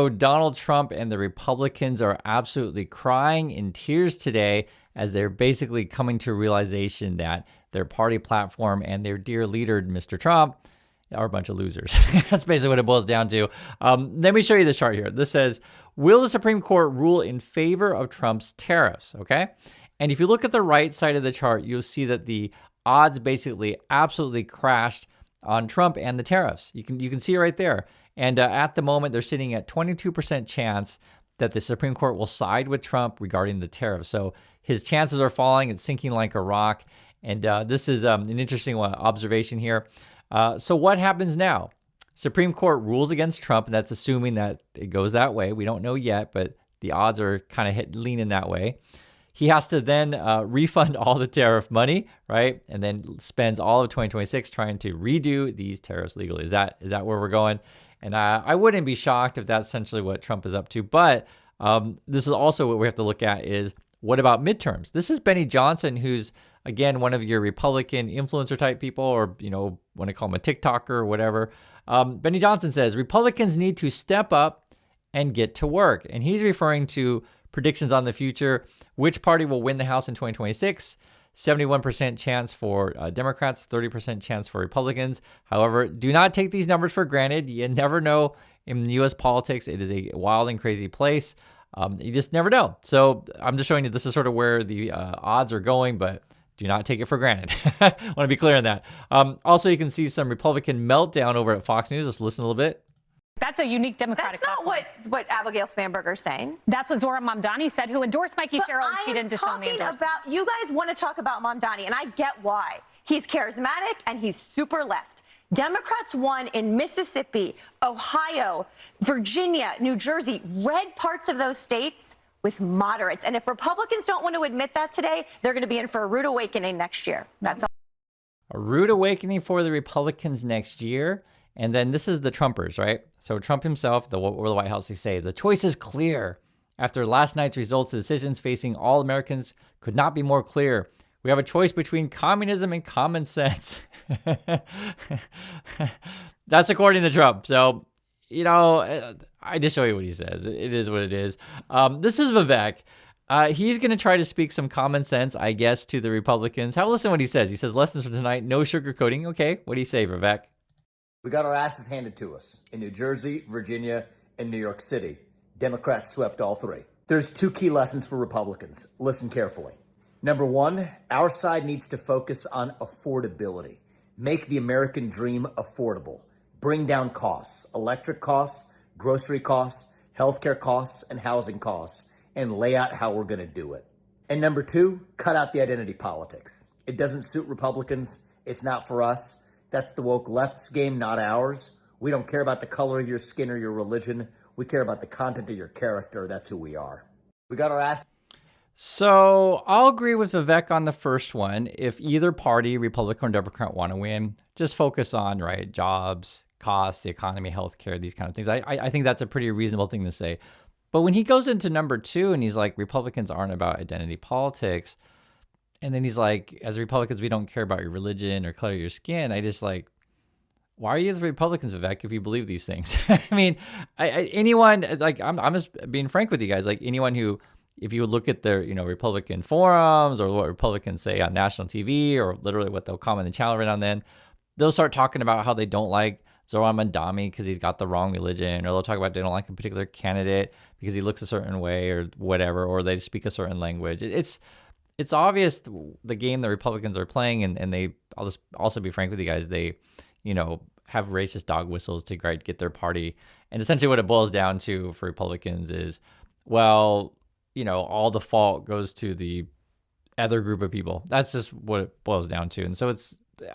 So Donald Trump and the Republicans are absolutely crying in tears today as they're basically coming to a realization that their party platform and their dear leader, Mr. Trump, are a bunch of losers. That's basically what it boils down to. Let me show you this chart here. This says, will the Supreme Court rule in favor of Trump's tariffs? Okay. And if you look at the right side of the chart, you'll see that the odds basically absolutely crashed on Trump and the tariffs. You can see it right there. And at the moment, they're sitting at 22% chance that the Supreme Court will side with Trump regarding the tariffs. So his chances are falling. It's sinking like a rock. And this is an interesting observation here. So what happens now? Supreme Court rules against Trump, and that's assuming that it goes that way. We don't know yet, but the odds are kind of leaning that way. He has to then refund all the tariff money, right? And then spends all of 2026 trying to redo these tariffs legally. Is that where we're going? And I wouldn't be shocked if that's essentially what Trump is up to. But this is also what we have to look at is, what about midterms? This is Benny Johnson, who's, again, one of your Republican influencer type people, or, want to call him a TikToker or whatever. Benny Johnson says, Republicans need to step up and get to work. And he's referring to predictions on the future. Which party will win the House in 2026? 71% chance for Democrats, 30% chance for Republicans. However, do not take these numbers for granted. You never know in U.S. politics. It is a wild and crazy place. You just never know. So I'm just showing you this is sort of where the odds are going, but do not take it for granted. I want to be clear on that. Also, you can see some Republican meltdown over at Fox News. Let's listen a little bit. That's a unique Democratic That's not what Abigail Spanberger's saying. That's what Zora Mamdani said, who endorsed Mikey Sherrill, and she didn't disown the endorsement. You guys want to talk about Mamdani, and I get why. He's charismatic, and he's super left. Democrats won in Mississippi, Ohio, Virginia, New Jersey, red parts of those states with moderates. And if Republicans don't want to admit that today, they're going to be in for a rude awakening next year. That's all. A rude awakening for the Republicans next year. And then this is the Trumpers, right? So Trump himself, the White House, they say, the choice is clear. After last night's results, the decisions facing all Americans could not be more clear. We have a choice between communism and common sense. That's according to Trump. So, I just show you what he says. It is what it is. This is Vivek. He's going to try to speak some common sense, I guess, to the Republicans. Have a listen to what he says. He says, lessons for tonight, no sugarcoating. Okay, what do you say, Vivek? We got our asses handed to us in New Jersey, Virginia, and New York City. Democrats swept all three. There's two key lessons for Republicans. Listen carefully. Number one, our side needs to focus on affordability. Make the American dream affordable. Bring down costs, electric costs, grocery costs, healthcare costs, and housing costs, and lay out how we're going to do it. And number two, cut out the identity politics. It doesn't suit Republicans. It's not for us. That's the woke left's game, not ours. We don't care about the color of your skin or your religion. We care about the content of your character. That's who we are. We got our ass. So I'll agree with Vivek on the first one. If either party, Republican or Democrat, want to win, just focus on, right, jobs, costs, the economy, healthcare, these kind of things. I think that's a pretty reasonable thing to say. But when he goes into number two and he's like, Republicans aren't about identity politics, and then he's like, as Republicans, we don't care about your religion or color of your skin. I just like, why are you the Republicans, Vivek, if you believe these things? I mean, anyone, like, I'm just being frank with you guys, like anyone who, if you look at their, Republican forums or what Republicans say on national TV or literally what they'll comment in the channel right now and then, they'll start talking about how they don't like Zoran Mandami because he's got the wrong religion, or they'll talk about they don't like a particular candidate because he looks a certain way or whatever, or they speak a certain language. It's obvious the game the Republicans are playing, and they, I'll just also be frank with you guys, they, have racist dog whistles to get their party. And essentially what it boils down to for Republicans is, well, all the fault goes to the other group of people. That's just what it boils down to. And so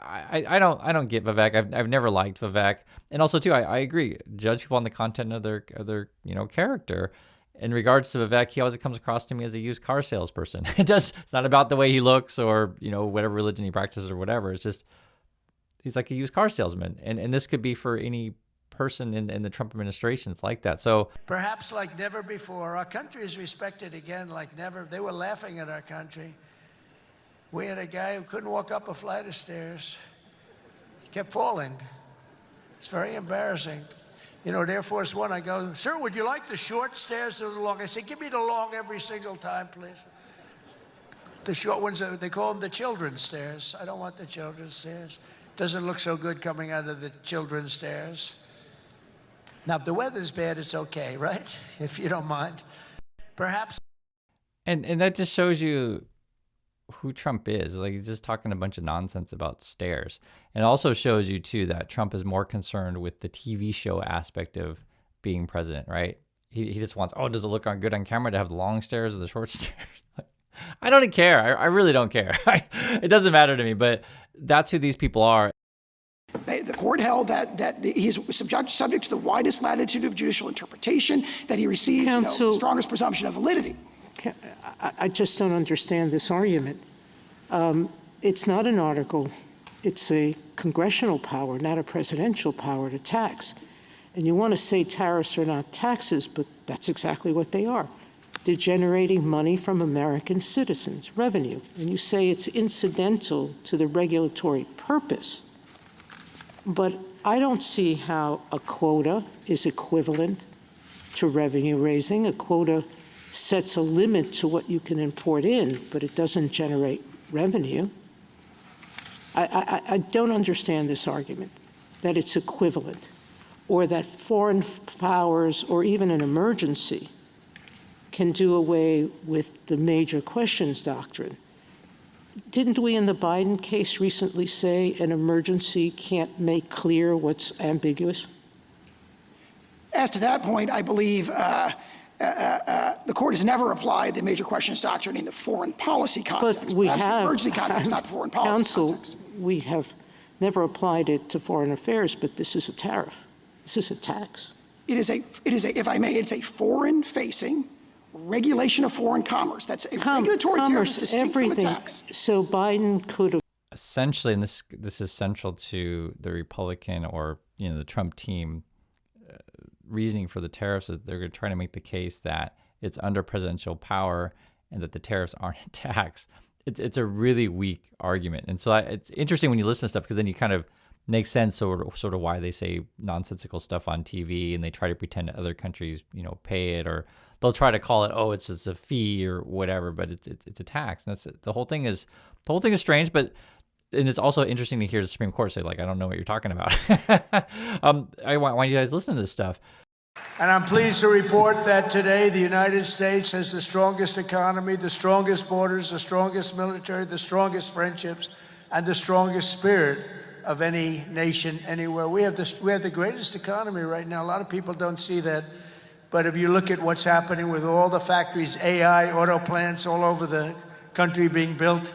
I don't get Vivek. I've never liked Vivek. And also too, I agree. Judge people on the content of their character. In regards to Vivek, he always comes across to me as a used car salesperson. It's not about the way he looks or, whatever religion he practices or whatever. It's just, he's like a used car salesman. And this could be for any person in the Trump administration. It's like that. So perhaps like never before, our country is respected again like never. They were laughing at our country. We had a guy who couldn't walk up a flight of stairs. He kept falling. It's very embarrassing. You know, at Air Force One, I go, sir, would you like the short stairs or the long? I say, give me the long every single time, please. The short ones, they call them the children's stairs. I don't want the children's stairs. Doesn't look so good coming out of the children's stairs. Now, if the weather's bad, it's okay, right? If you don't mind. Perhaps. And that just shows you who Trump is. Like, he's just talking a bunch of nonsense about stairs. And it also shows you, too, that Trump is more concerned with the TV show aspect of being president, right? He just wants, oh, does it look good on camera to have the long stairs or the short stairs? I don't care. I really don't care. It doesn't matter to me, but that's who these people are. The court held that he's subject to the widest latitude of judicial interpretation, that he receives the strongest presumption of validity. I just don't understand this argument. It's not an article. It's a congressional power, not a presidential power to tax. And you want to say tariffs are not taxes, but that's exactly what they are. They're generating money from American citizens, revenue. And you say it's incidental to the regulatory purpose. But I don't see how a quota is equivalent to revenue raising. A quota sets a limit to what you can import in, but it doesn't generate revenue. I don't understand this argument, that it's equivalent, or that foreign powers or even an emergency can do away with the major questions doctrine. Didn't we in the Biden case recently say an emergency can't make clear what's ambiguous? As to that point, I believe the court has never applied the major questions doctrine in the foreign policy context. But we have, emergency context, not foreign policy counsel, context. we have never applied it to foreign affairs, but this is a tariff. This is a tax. It is a, if I may, it's a foreign-facing regulation of foreign commerce. That's a regulatory tariff distinct from a tax. So Biden could have. Essentially, and this is central to the Republican or the Trump team reasoning for the tariffs, is they're trying to make the case that it's under presidential power and that the tariffs aren't a tax. It's a really weak argument, and so it's interesting when you listen to stuff, because then you kind of make sense sort of why they say nonsensical stuff on TV, and they try to pretend that other countries pay it, or they'll try to call it, oh, it's a fee or whatever, but it's a tax. And that's the whole thing is strange, and it's also interesting to hear the Supreme Court say, like, I don't know what you're talking about. Why do you guys listen to this stuff? And I'm pleased to report that today the United States has the strongest economy, the strongest borders, the strongest military, the strongest friendships, and the strongest spirit of any nation anywhere. We have the greatest economy right now. A lot of people don't see that. But if you look at what's happening with all the factories, AI, auto plants all over the country being built,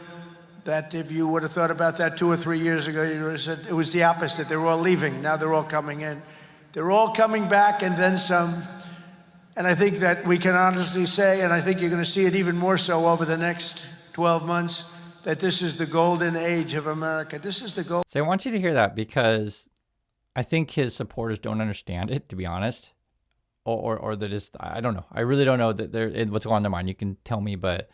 that if you would have thought about that 2 or 3 years ago, you would have said it was the opposite. They were all leaving. Now they're all coming in. They're all coming back, and then some. And I think that we can honestly say, and I think you're going to see it even more so over the next 12 months, that this is the golden age of America. This is the gold. So I want you to hear that, because I think his supporters don't understand it, to be honest. Or that is, I don't know. I really don't know what's going on in their mind. You can tell me, but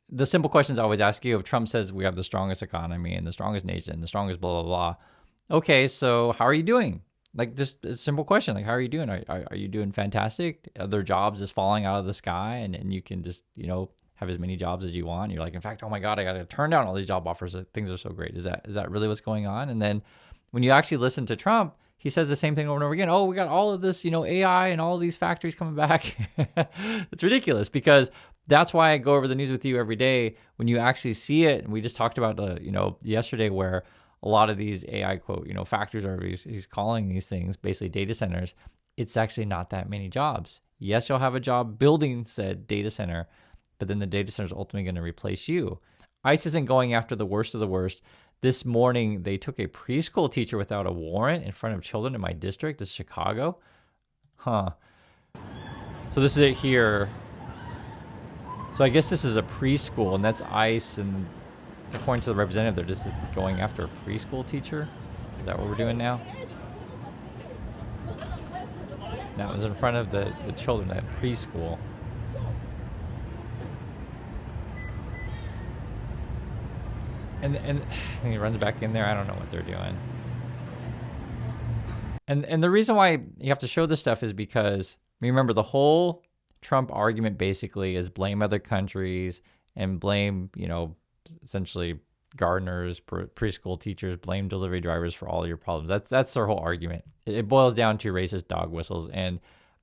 the simple questions I always ask you, if Trump says we have the strongest economy and the strongest nation and the strongest blah, blah, blah. Okay, so how are you doing? Like, just a simple question, like, how are you doing? Are you doing fantastic? Are there jobs just falling out of the sky and you can just, have as many jobs as you want? You're like, in fact, oh my God, I got to turn down all these job offers. Things are so great. Is that really what's going on? And then when you actually listen to Trump, he says the same thing over and over again. Oh, we got all of this, AI and all these factories coming back. It's ridiculous, because that's why I go over the news with you every day. When you actually see it, and we just talked about, yesterday, where a lot of these AI quote, factories, or he's calling these things basically data centers. It's actually not that many jobs. Yes, you'll have a job building said data center, but then the data center is ultimately going to replace you. ICE isn't going after the worst of the worst. This morning, they took a preschool teacher without a warrant in front of children in my district. This is Chicago. So this is it here. So I guess this is a preschool, and that's ICE. And according to the representative, they're just going after a preschool teacher. Is that what we're doing now? That was in front of the children at preschool. And he runs back in there. I don't know what they're doing. And the reason why you have to show this stuff is because, remember, the whole Trump argument basically is blame other countries and blame, essentially gardeners, preschool teachers, blame delivery drivers for all your problems. That's their whole argument. It boils down to racist dog whistles, and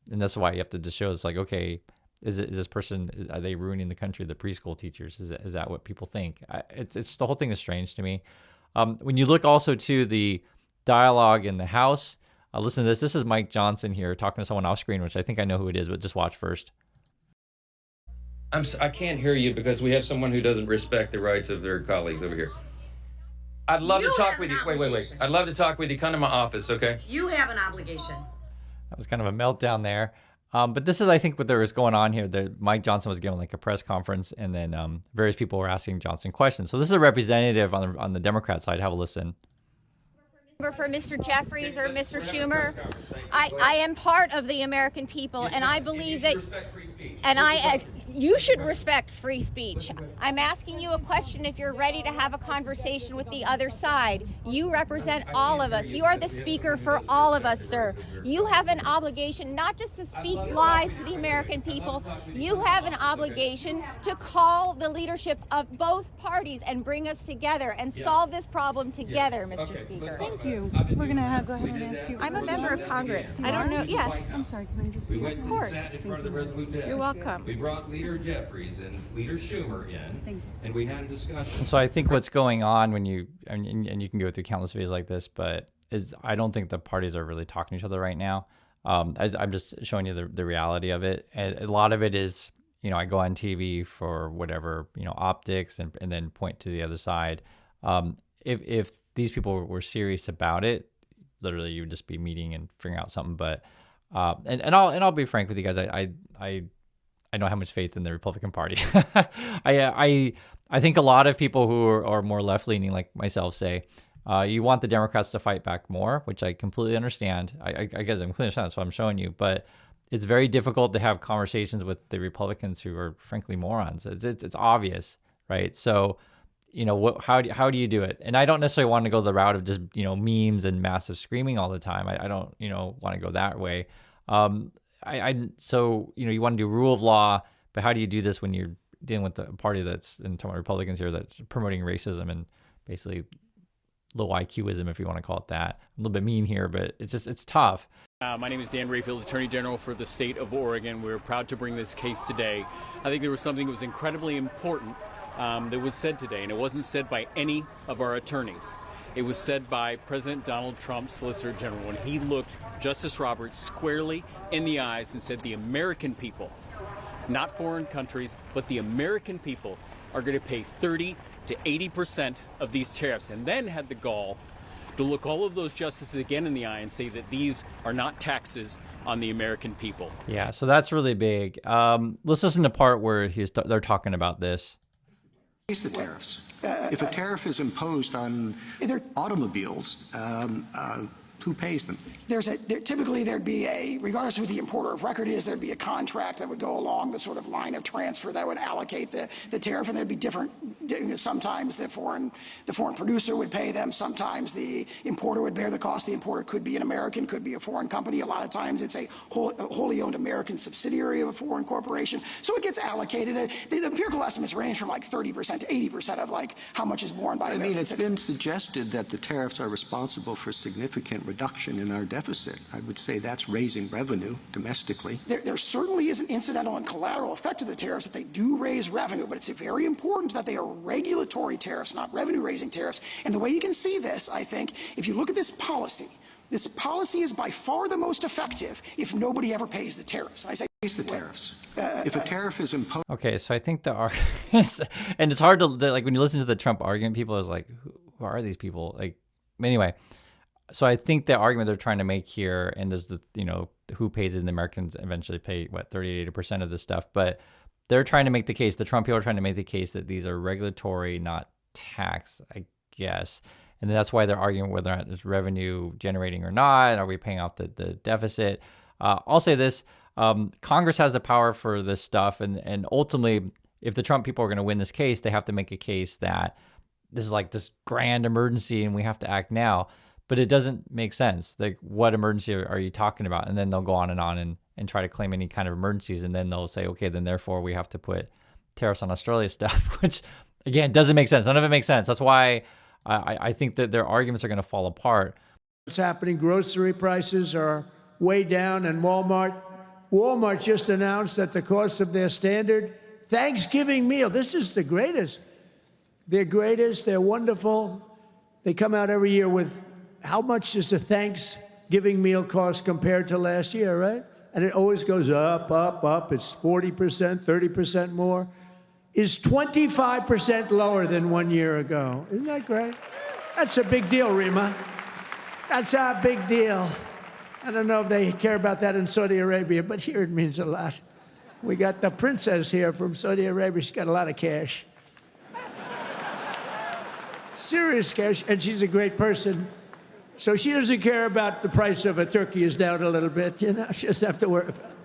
that's why you have to just show it's like, okay, are they ruining the country? The preschool teachers, is that what people think? It's the whole thing is strange to me. When you look also to the dialogue in the House, listen to this. This is Mike Johnson here talking to someone off screen, which I think I know who it is, but just watch first. I can't hear you because we have someone who doesn't respect the rights of their colleagues over here. I'd love to talk with you. Wait. I'd love to talk with you. Come to my office, okay? You have an obligation. That was kind of a meltdown there. But this is, I think, what there was going on here. That Mike Johnson was giving like a press conference, and then various people were asking Johnson questions. So this is a representative on the Democrat side. Have a listen. For Mr. Jeffries or Mr. Schumer, I am part of the American people, and I believe that, and you should respect free speech. I'm asking you a question if you're ready to have a conversation with the other side. You represent all of us. You are the speaker for all of us, sir. You have an obligation not just to speak lies to the American people. You have an obligation to call the leadership of both parties and bring us together and solve this problem together, Mr. Speaker. Thank you. We're going to go ahead and ask you. I'm a member of Congress. I don't know. Yes. I'm sorry. Can I just We see went it? to the Senate in front of the Resolute Desk. You're welcome. We brought Leader Jeffries and Leader Schumer in, and we had a discussion. So I think what's going on when you and you can go through countless videos like this, but I don't think the parties are really talking to each other right now. I'm just showing you the reality of it, and a lot of it is, I go on TV for whatever, optics, and then point to the other side. If these people were serious about it, literally you would just be meeting and figuring out something. But and I'll be frank with you guys. I don't have much faith in the Republican Party. I think a lot of people who are more left leaning, like myself, say you want the Democrats to fight back more, which I completely understand. I guess I completely understand. That's what I'm showing you. But it's very difficult to have conversations with the Republicans who are frankly morons. It's obvious, right? So, how do you do it? And I don't necessarily want to go the route of just, memes and massive screaming all the time. I don't, want to go that way. So, you want to do rule of law, but how do you do this when you're dealing with the party that's, and talking about Republicans here, that's promoting racism and basically low IQism, if you want to call it that. A little bit mean here, but it's tough. My name is Dan Rayfield, Attorney General for the state of Oregon. We're proud to bring this case today. I think there was something that was incredibly important that was said today, and it wasn't said by any of our attorneys. It was said by President Donald Trump's Solicitor General when he looked Justice Roberts squarely in the eyes and said the American people, not foreign countries, but the American people are going to pay 30 to 80% of these tariffs, and then had the gall to look all of those justices again in the eye and say that these are not taxes on the American people. Yeah, so that's really big. Let's listen to part where they're talking about this. Raise the tariffs. If a tariff is imposed on automobiles, who pays them? Typically there'd be regardless of who the importer of record is, there'd be a contract that would go along the sort of line of transfer that would allocate the tariff, and there'd be different. Sometimes the foreign producer would pay them. Sometimes the importer would bear the cost. The importer could be an American, could be a foreign company. A lot of times it's a wholly owned American subsidiary of a foreign corporation. So it gets allocated. The empirical estimates range from like 30% to 80% of like how much is borne by American it's citizens. been suggested that the tariffs are responsible for significant reduction in our deficit. I would say that's raising revenue domestically. There certainly is an incidental and collateral effect of the tariffs that they do raise revenue, but it's very important that they are regulatory tariffs, not revenue-raising tariffs. And the way you can see this, I think, if you look at this policy is by far the most effective if nobody ever pays the tariffs. And I say, raise the tariffs. If a tariff is imposed. Okay, so I think the arguments, and it's hard to, like, when you listen to the Trump argument, people is like, who are these people? Like, anyway. So I think the argument they're trying to make here, and there's who pays it, and the Americans eventually pay, 30 to 80% of this stuff. But they're trying to make the case, the Trump people are trying to make the case that these are regulatory, not tax, I guess. And that's why they're arguing whether or not it's revenue generating or not. Are we paying off the deficit? I'll say this, Congress has the power for this stuff. And ultimately, if the Trump people are going to win this case, they have to make a case that this is like this grand emergency and we have to act now. but it doesn't make sense. Like, what emergency are you talking about? And then they'll go on and try to claim any kind of emergencies. And then they'll say, okay, then therefore we have to put tariffs on Australia stuff, which again, doesn't make sense. None of it makes sense. That's why I think that their arguments are going to fall apart. What's happening? Grocery prices are way down, and Walmart just announced that the cost of their standard Thanksgiving meal, this is the greatest. They're greatest, they're wonderful. They come out every year with how much does a Thanksgiving meal cost compared to last year, right? And it always goes up, up, up. It's 40%, 30% more. Is 25% lower than 1 year ago. Isn't that great? That's a big deal, Rima. That's a big deal. I don't know if they care about that in Saudi Arabia, but here it means a lot. We got the princess here from Saudi Arabia. She's got a lot of cash. Serious cash, and she's a great person. So she doesn't care about the price of a turkey is down a little bit, you know. She doesn't have to worry about it.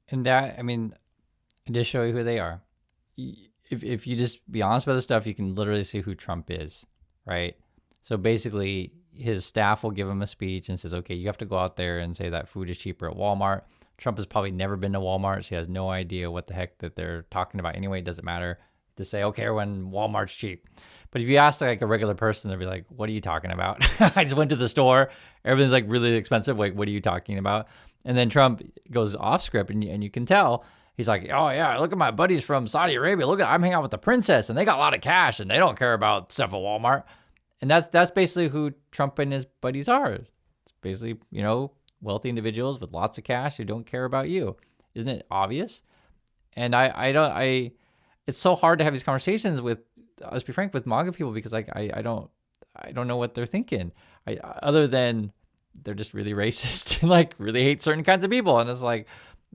And that, I mean, just show you who they are. If you just be honest about the stuff, you can literally see who Trump is, right? So basically, his staff will give him a speech and says, okay, you have to go out there and say that food is cheaper at Walmart. Trump has probably never been to Walmart, so he has no idea what the heck that they're talking about anyway. It doesn't matter to say, okay, when Walmart's cheap. But if you ask like a regular person, they'll be like, what are you talking about? I just went to the store. Everything's like really expensive. Like, what are you talking about? And then Trump goes off script, and you can tell he's like, oh yeah, look at my buddies from Saudi Arabia. Look, I'm hanging out with the princess, and they got a lot of cash, and they don't care about stuff at Walmart. And that's basically who Trump and his buddies are. It's basically, wealthy individuals with lots of cash who don't care about you. Isn't it obvious? And it's so hard to have these conversations with, let's be frank, with MAGA people, because like I don't know what they're thinking. Other than they're just really racist and like really hate certain kinds of people. And it's like,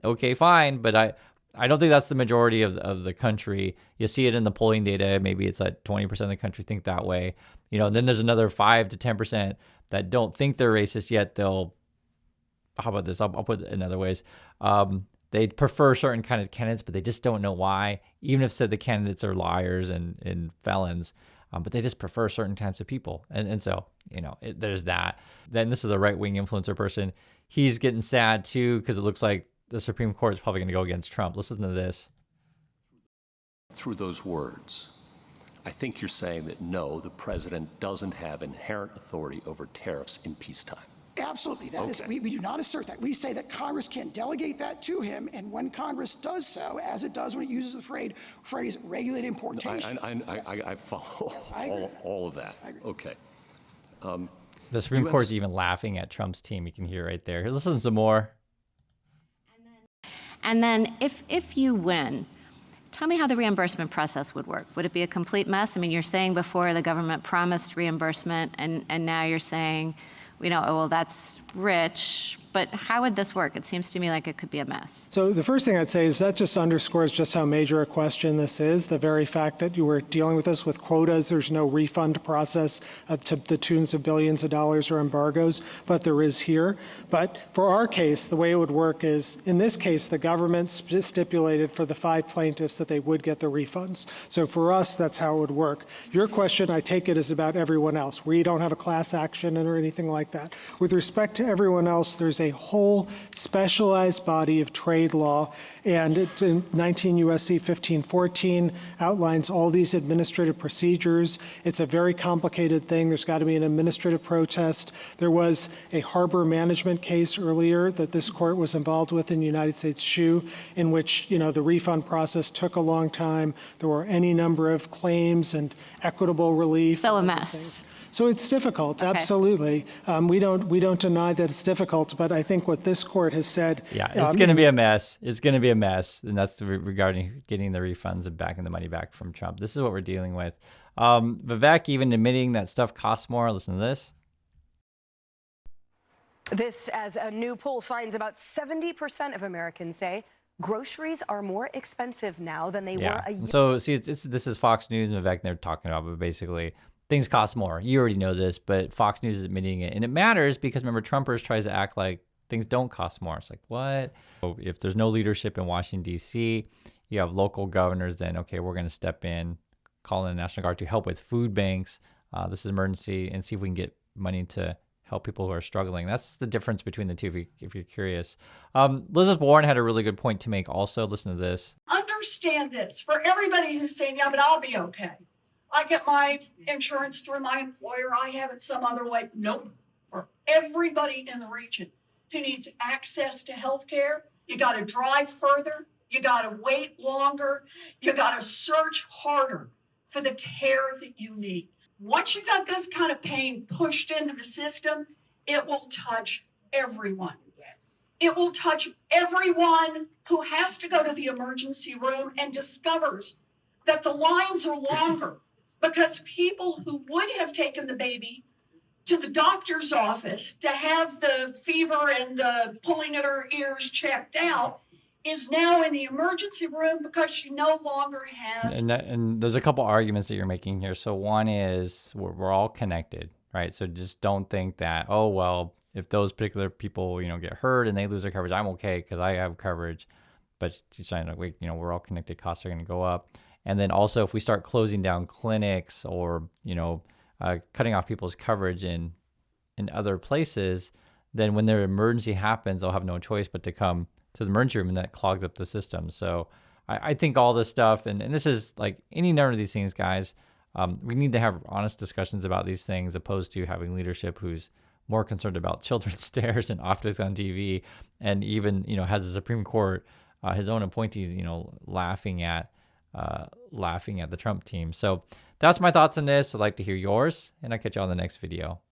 okay, fine, but I don't think that's the majority of the country. You see it in the polling data. Maybe it's like 20% of the country think that way. And then there's another 5 to 10% that don't think they're racist yet. How about this? I'll put it in other ways. They prefer certain kind of candidates, but they just don't know why. Even if said the candidates are liars and felons, but they just prefer certain types of people. And so, there's that. Then this is a right-wing influencer person. He's getting sad too, because it looks like the Supreme Court is probably going to go against Trump. Listen to this. Through those words, I think you're saying that no, the president doesn't have inherent authority over tariffs in peacetime. Absolutely. That is, we do not assert that. We say that Congress can delegate that to him, and when Congress does so, as it does when it uses the phrase regulated importation. I follow all of that. Okay. The Supreme Court is even laughing at Trump's team. You can hear right there. Here, listen to some more. And then if you win, tell me how the reimbursement process would work. Would it be a complete mess? I mean, you're saying before the government promised reimbursement, and now you're saying, well, that's rich, but how would this work? It seems to me like it could be a mess. So the first thing I'd say is that just underscores just how major a question this is. The very fact that you were dealing with this with quotas, there's no refund process to the tunes of billions of dollars or embargoes, but there is here. But for our case, the way it would work is, in this case, the government stipulated for the 5 plaintiffs that they would get the refunds. So for us, that's how it would work. Your question, I take it, is about everyone else. We don't have a class action or anything like that. With respect to everyone else, there's a whole specialized body of trade law, and it's in 19 U.S.C. 1514 outlines all these administrative procedures. It's a very complicated thing. There's got to be an administrative protest. There was a harbor management case earlier that this court was involved with in United States Shoe, in which the refund process took a long time. There were any number of claims and equitable relief. So a mess. So it's difficult, absolutely. We don't deny that it's difficult, but I think what this court has said. Yeah, it's going to be a mess. It's going to be a mess, and that's regarding getting the refunds and backing the money back from Trump. This is what we're dealing with. Vivek even admitting that stuff costs more. Listen to this. This as a new poll finds about 70% of Americans say groceries are more expensive now than they were a year ago. So see, this is Fox News and Vivek they're talking about, but basically things cost more. You already know this, but Fox News is admitting it. And it matters because remember, Trumpers tries to act like things don't cost more. It's like, what? If there's no leadership in Washington, D.C., you have local governors, then, okay, we're going to step in, call in the National Guard to help with food banks. this is emergency, and see if we can get money to help people who are struggling. That's the difference between the two, if you're curious. Elizabeth Warren had a really good point to make also. Listen to this. Understand this, for everybody who's saying, yeah, but I'll be okay. I get my insurance through my employer. I have it some other way. Nope. For everybody in the region who needs access to health care, you got to drive further. You got to wait longer. You got to search harder for the care that you need. Once you got this kind of pain pushed into the system, it will touch everyone. It will touch everyone who has to go to the emergency room and discovers that the lines are longer because people who would have taken the baby to the doctor's office to have the fever and the pulling at her ears checked out is now in the emergency room because she no longer has. And there's a couple arguments that you're making here. So one is we're all connected, right? So just don't think that, oh, well, if those particular people, get hurt and they lose their coverage, I'm okay because I have coverage. But she's trying to, we're all connected. Costs are going to go up. And then also if we start closing down clinics or, cutting off people's coverage in other places, then when their emergency happens, they'll have no choice but to come to the emergency room, and that clogs up the system. So I think all this stuff, and this is like any number of these things, guys, we need to have honest discussions about these things, opposed to having leadership who's more concerned about children's stares and optics on TV, and even, has the Supreme Court, his own appointees, laughing at the Trump team. So that's my thoughts on this. I'd like to hear yours, and I'll catch you on the next video.